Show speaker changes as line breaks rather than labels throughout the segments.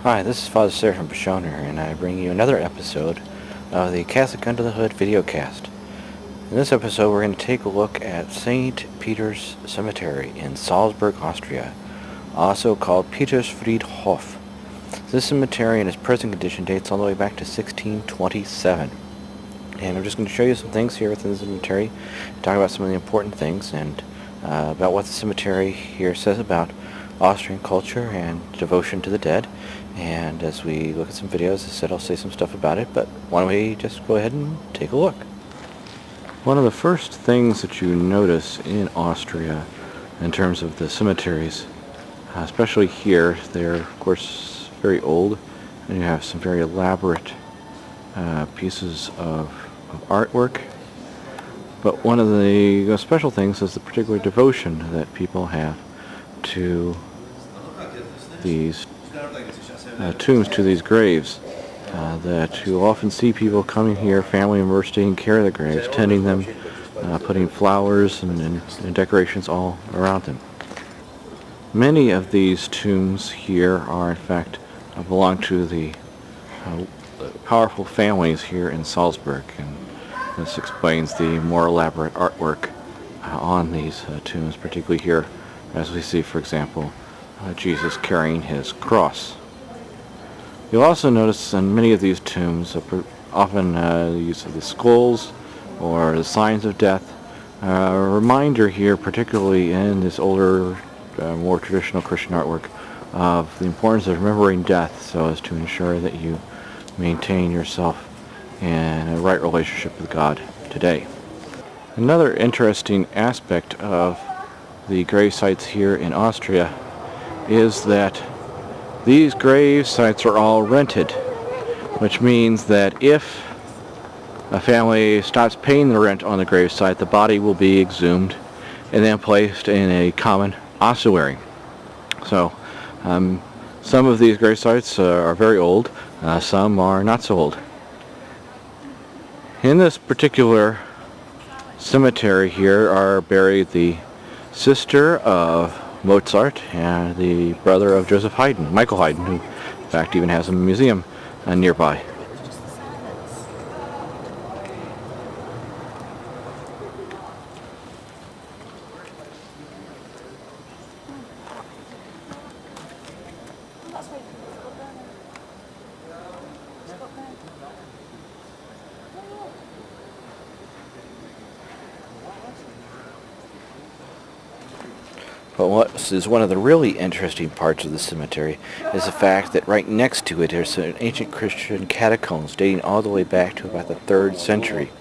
Hi, this is Father Sarah from Bashoner, and I bring you another episode of the Catholic Under the Hood videocast. In this episode, we're going to take a look at St. Peter's Cemetery in Salzburg, Austria, also called Petersfriedhof. This cemetery in its present condition dates all the way back to 1627. And I'm just going to show you some things here within the cemetery, talk about some of the important things, and about what the cemetery here says about Austrian culture and devotion to the dead. And as we look at some videos, as I said, I'll say some stuff about it, but why don't we just go ahead and take a look. One of the first things that you notice in Austria in terms of the cemeteries, especially here, they're of course very old, and you have some very elaborate pieces of artwork. But one of the special things is the particular devotion that people have to these tombs, to these graves, that you often see people coming here, family members taking care of the graves, tending them, putting flowers and decorations all around them. Many of these tombs here are in fact belong to the powerful families here in Salzburg, and this explains the more elaborate artwork on these tombs, particularly here as we see, for example, Jesus carrying his cross. You'll also notice in many of these tombs often the use of the skulls or the signs of death. A reminder here, particularly in this older, more traditional Christian artwork, of the importance of remembering death so as to ensure that you maintain yourself in a right relationship with God today. Another interesting aspect of the grave sites here in Austria is that these grave sites are all rented, which means that if a family stops paying the rent on the grave site, the body will be exhumed and then placed in a common ossuary. So some of these grave sites are very old, some are not so old. In this particular cemetery here are buried the sister of Mozart and the brother of Joseph Haydn, Michael Haydn, who in fact even has a museum nearby. But what is one of the really interesting parts of the cemetery is the fact that right next to it there's an ancient Christian catacombs dating all the way back to about the 3rd century.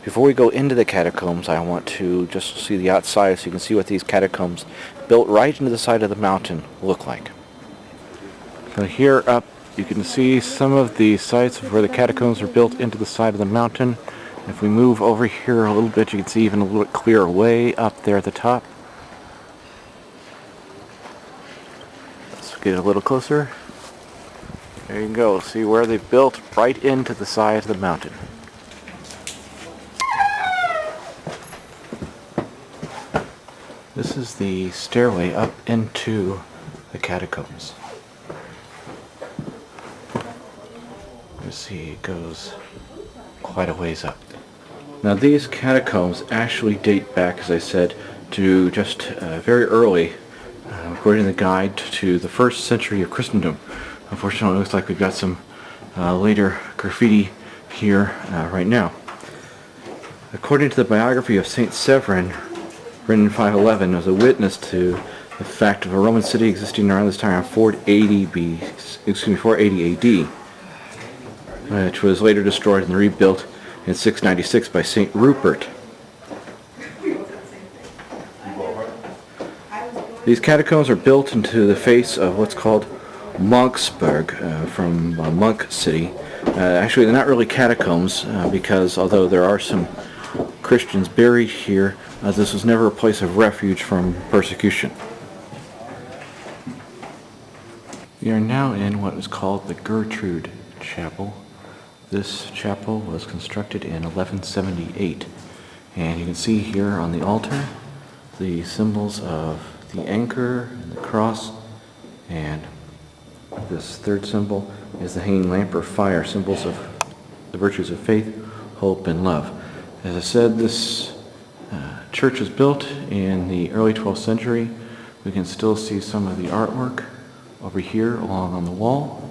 Before we go into the catacombs, I want to just see the outside so you can see what these catacombs built right into the side of the mountain look like. So here up you can see some of the sites of where the catacombs are built into the side of the mountain. If we move over here a little bit, you can see even a little bit clearer way up there at the top. Get a little closer. There you go. See where they built right into the side of the mountain. This is the stairway up into the catacombs. You see it goes quite a ways up. Now these catacombs actually date back, as I said, to just very early, according to the guide, to the 1st century of Christendom. Unfortunately, it looks like we've got some later graffiti here right now. According to the biography of Saint Severin, written in 511, as a witness to the fact of a Roman city existing around this time, around 480 AD, which was later destroyed and rebuilt in 696 by Saint Rupert. These catacombs are built into the face of what's called Monksburg, from Monk City. Actually, they're not really catacombs, because although there are some Christians buried here, this was never a place of refuge from persecution. We are now in what was called the Gertrude Chapel. This chapel was constructed in 1178, and you can see here on the altar the symbols of the anchor and the cross, and This third symbol is the hanging lamp or fire, symbols of the virtues of faith, hope, and love. As I said, this church was built in the early 12th century. We can still see some of the artwork over here along on the wall.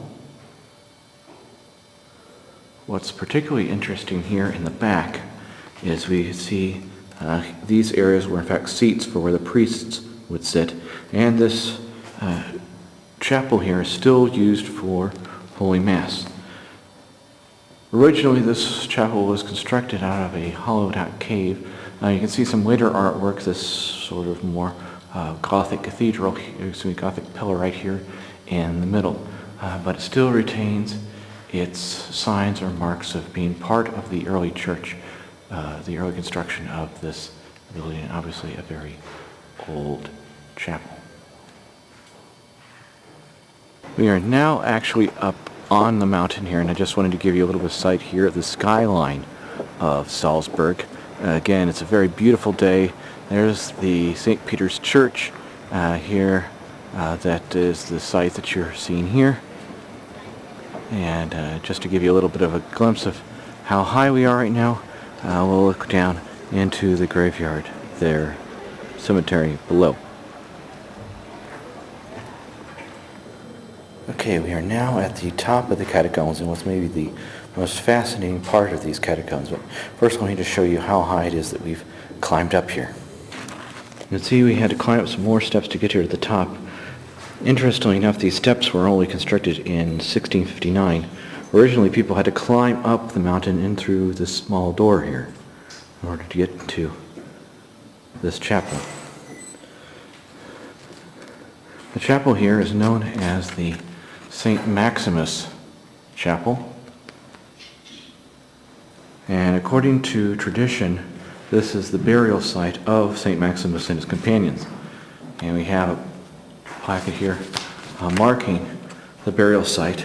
What's particularly interesting here in the back is we see these areas were in fact seats for where the priests would sit, and this chapel here is still used for Holy Mass. Originally this chapel was constructed out of a hollowed out cave. You can see some later artwork, this sort of more Gothic cathedral, Gothic pillar right here in the middle, but it still retains its signs or marks of being part of the early church, the early construction of this building, and obviously a very old chapel. We are now actually up on the mountain here, and I just wanted to give you a little bit of sight here at the skyline of Salzburg. Again, it's a very beautiful day. There's the St. Peter's Church here. That is the site that you're seeing here. And just to give you a little bit of a glimpse of how high we are right now, we'll look down into the graveyard there, cemetery below. Okay, we are now at the top of the catacombs, and what's maybe the most fascinating part of these catacombs. But first, I need to show you how high it is that we've climbed up here. You can see we had to climb up some more steps to get here to the top. Interestingly enough, these steps were only constructed in 1659. Originally, people had to climb up the mountain in through this small door here in order to get to this chapel. The chapel here is known as the St. Maximus Chapel. And according to tradition, this is the burial site of St. Maximus and his companions. And we have a plaque here marking the burial site,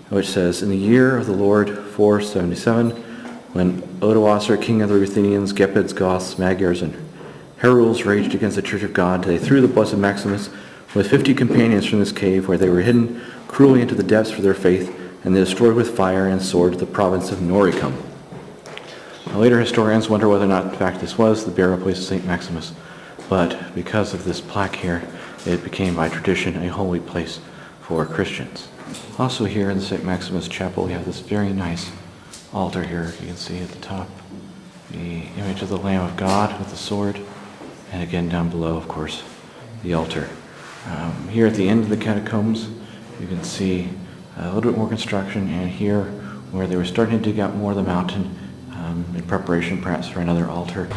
which says, "In the year of the Lord 477, when Odoacer, king of the Ruthenians, Gepids, Goths, Magyars, and Heruls raged against the Church of God, they threw the blessed Maximus with 50 companions from this cave, where they were hidden cruelly into the depths for their faith, and they destroyed with fire and sword the province of Noricum." Now, later historians wonder whether or not, in fact, this was the burial place of St. Maximus, but because of this plaque here, it became, by tradition, a holy place for Christians. Also here in the St. Maximus Chapel, we have this very nice altar here. You can see at the top the image of the Lamb of God with the sword, and again down below, of course, the altar. Here at the end of the catacombs, you can see a little bit more construction, and here where they were starting to dig out more of the mountain in preparation perhaps for another altar.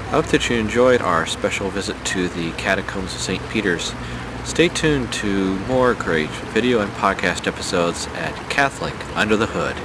I hope that you enjoyed our special visit to the catacombs of St. Peter's. Stay tuned to more great video and podcast episodes at Catholic Under the Hood.